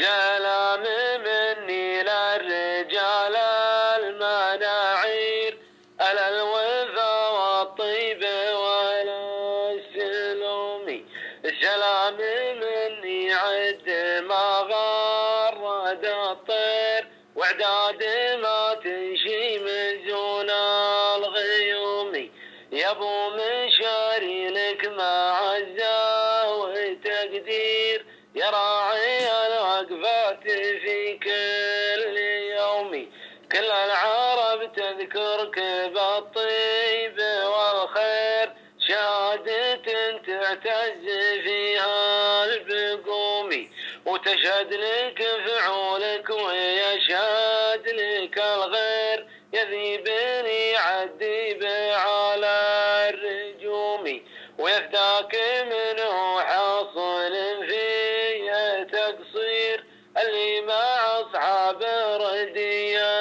سلام مني للرجال المناعير على الوفا والطيب والسلوم. سلام مني عد ما غرد الطير واعداد ما تمشي من زون الغيوم. يا ابو مشاري لك معزه وتقدير يا راعي الوقفات في كل يوم. كل العرب تذكرك بالطيب والخير شهادة تعتز فيها البقوم. وتشهد لك فعولك ويشهد لك الغير يذيبني عديب على الرجوم. ويفداك منه حصل في تقصير اللي مع أصحاب ردية